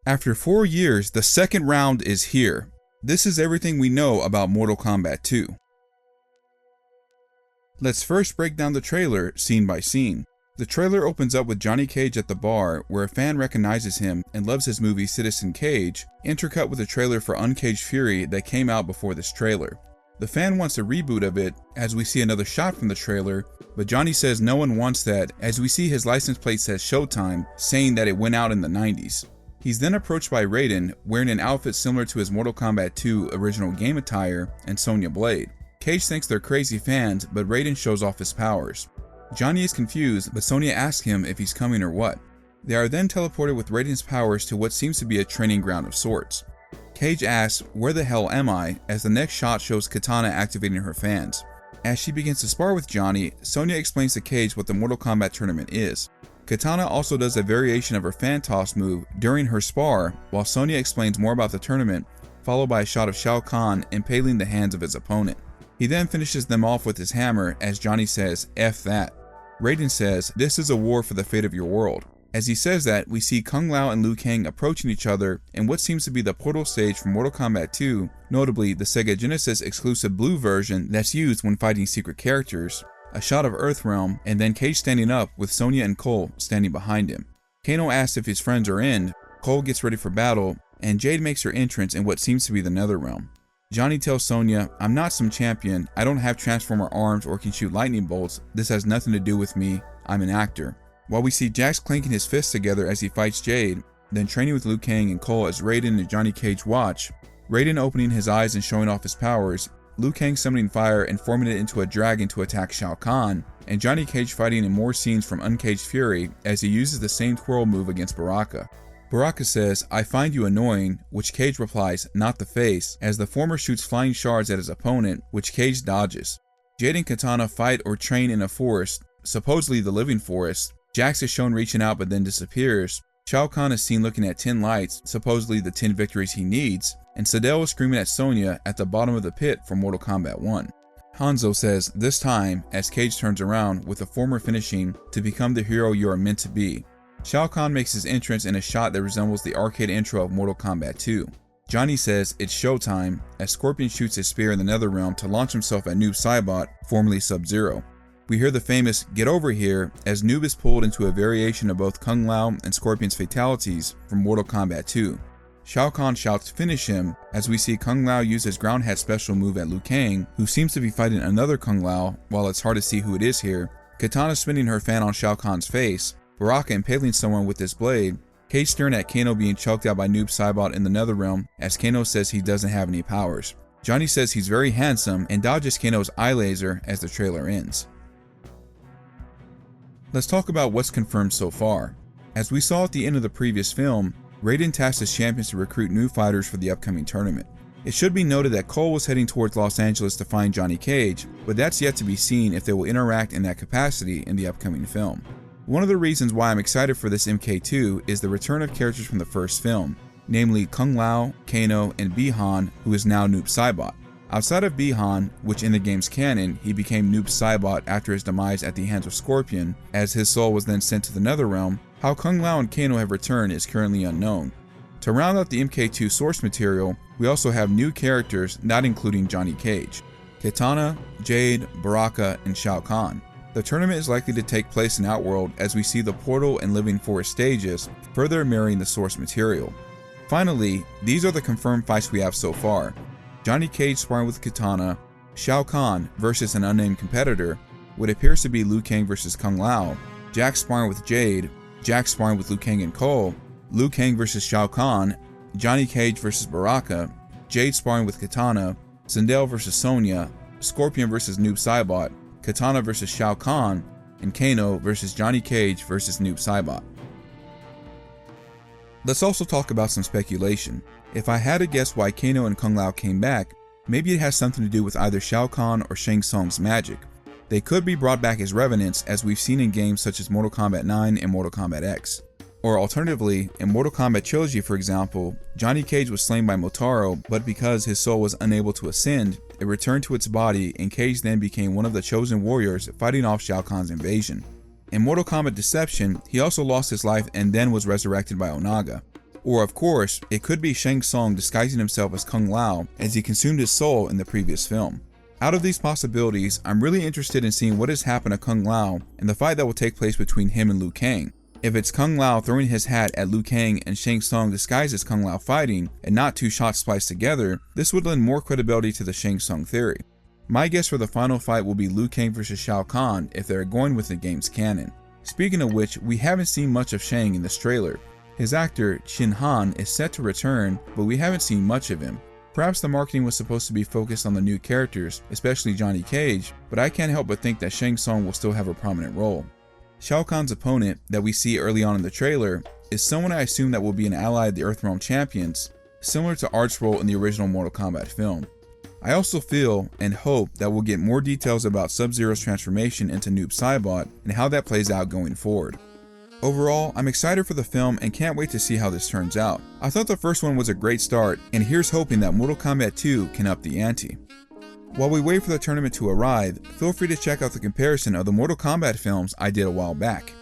After 4 years, the second round is here. This is everything we know about Mortal Kombat 2. Let's first break down the trailer scene by scene. The trailer opens up with Johnny Cage at the bar, where a fan recognizes him and loves his movie Citizen Cage, intercut with a trailer for Uncaged Fury that came out before this trailer. The fan wants a reboot of it, as we see another shot from the trailer, but Johnny says no one wants that, as we see his license plate says Showtime, saying that it went out in the 90s. He's then approached by Raiden, wearing an outfit similar to his Mortal Kombat 2 original game attire, and Sonya Blade. Cage thinks they're crazy fans, but Raiden shows off his powers. Johnny is confused, but Sonya asks him if he's coming or what. They are then teleported with Raiden's powers to what seems to be a training ground of sorts. Cage asks, "Where the hell am I?" as the next shot shows Kitana activating her fans. As she begins to spar with Johnny, Sonya explains to Cage what the Mortal Kombat tournament is. Kitana also does a variation of her fan toss move during her spar, while Sonya explains more about the tournament, followed by a shot of Shao Kahn impaling the hands of his opponent. He then finishes them off with his hammer as Johnny says, "F that." Raiden says, "This is a war for the fate of your world." As he says that, we see Kung Lao and Liu Kang approaching each other in what seems to be the portal stage from Mortal Kombat 2, notably the Sega Genesis exclusive blue version that's used when fighting secret characters, a shot of Earthrealm, and then Cage standing up with Sonya and Cole standing behind him. Kano asks if his friends are in, Cole gets ready for battle, and Jade makes her entrance in what seems to be the Netherrealm. Johnny tells Sonya, "I'm not some champion, I don't have Transformer arms or can shoot lightning bolts, this has nothing to do with me, I'm an actor." While we see Jax clanking his fists together as he fights Jade, then training with Liu Kang and Cole as Raiden and Johnny Cage watch, Raiden opening his eyes and showing off his powers, Liu Kang summoning fire and forming it into a dragon to attack Shao Kahn, and Johnny Cage fighting in more scenes from Uncaged Fury as he uses the same twirl move against Baraka. Baraka says, "I find you annoying," which Cage replies, "Not the face," as the former shoots flying shards at his opponent, which Cage dodges. Jade and Kitana fight or train in a forest, supposedly the living forest. Jax is shown reaching out but then disappears. Shao Kahn is seen looking at 10 lights, supposedly the 10 victories he needs, and Sadell is screaming at Sonya at the bottom of the pit for Mortal Kombat 1. Hanzo says, "This time," as Cage turns around with the former finishing, "to become the hero you are meant to be." Shao Kahn makes his entrance in a shot that resembles the arcade intro of Mortal Kombat 2. Johnny says, "It's showtime," as Scorpion shoots his spear in the Netherrealm to launch himself at Noob Saibot, formerly Sub-Zero. We hear the famous "Get over here" as Noob is pulled into a variation of both Kung Lao and Scorpion's fatalities from Mortal Kombat 2. Shao Kahn shouts "Finish him" as we see Kung Lao use his ground hat special move at Liu Kang, who seems to be fighting another Kung Lao, while it's hard to see who it is here. Kitana spinning her fan on Shao Kahn's face, Baraka impaling someone with his blade, Cage staring at Kano being choked out by Noob Saibot in the Netherrealm as Kano says he doesn't have any powers. Johnny says he's very handsome and dodges Kano's eye laser as the trailer ends. Let's talk about what's confirmed so far. As we saw at the end of the previous film, Raiden tasked his champions to recruit new fighters for the upcoming tournament. It should be noted that Cole was heading towards Los Angeles to find Johnny Cage, but that's yet to be seen if they will interact in that capacity in the upcoming film. One of the reasons why I'm excited for this MK2 is the return of characters from the first film, namely Kung Lao, Kano, and Bi-Han, who is now Noob Saibot. Outside of Bi-Han, which in the game's canon, he became Noob Saibot after his demise at the hands of Scorpion, as his soul was then sent to the Netherrealm, how Kung Lao and Kano have returned is currently unknown. To round out the MK2 source material, we also have new characters not including Johnny Cage: Kitana, Jade, Baraka, and Shao Kahn. The tournament is likely to take place in Outworld as we see the Portal and Living Forest stages, further mirroring the source material. Finally, these are the confirmed fights we have so far: Johnny Cage sparring with Kitana, Shao Kahn versus an unnamed competitor, what appears to be Liu Kang versus Kung Lao, Jax sparring with Jade, Jax sparring with Liu Kang and Cole, Liu Kang versus Shao Kahn, Johnny Cage versus Baraka, Jade sparring with Kitana, Sindel versus Sonya, Scorpion versus Noob Saibot, Kitana versus Shao Kahn, and Kano versus Johnny Cage versus Noob Saibot. Let's also talk about some speculation. If I had to guess why Kano and Kung Lao came back, maybe it has something to do with either Shao Kahn or Shang Tsung's magic. They could be brought back as revenants, as we've seen in games such as Mortal Kombat 9 and Mortal Kombat X. Or alternatively, in Mortal Kombat Trilogy for example, Johnny Cage was slain by Motaro, but because his soul was unable to ascend, it returned to its body and Cage then became one of the chosen warriors fighting off Shao Kahn's invasion. In Mortal Kombat Deception, he also lost his life and then was resurrected by Onaga. Or of course, it could be Shang Tsung disguising himself as Kung Lao as he consumed his soul in the previous film. Out of these possibilities, I'm really interested in seeing what has happened to Kung Lao and the fight that will take place between him and Liu Kang. If it's Kung Lao throwing his hat at Liu Kang and Shang Tsung disguised as Kung Lao fighting and not two shots spliced together, this would lend more credibility to the Shang Tsung theory. My guess for the final fight will be Liu Kang vs Shao Kahn if they're going with the game's canon. Speaking of which, we haven't seen much of Shang in this trailer. His actor, Chin Han, is set to return, but we haven't seen much of him. Perhaps the marketing was supposed to be focused on the new characters, especially Johnny Cage, but I can't help but think that Shang Tsung will still have a prominent role. Shao Kahn's opponent, that we see early on in the trailer, is someone I assume that will be an ally of the Earthrealm champions, similar to Art's role in the original Mortal Kombat film. I also feel and hope that we'll get more details about Sub-Zero's transformation into Noob Saibot and how that plays out going forward. Overall, I'm excited for the film and can't wait to see how this turns out. I thought the first one was a great start, and here's hoping that Mortal Kombat 2 can up the ante. While we wait for the tournament to arrive, feel free to check out the comparison of the Mortal Kombat films I did a while back.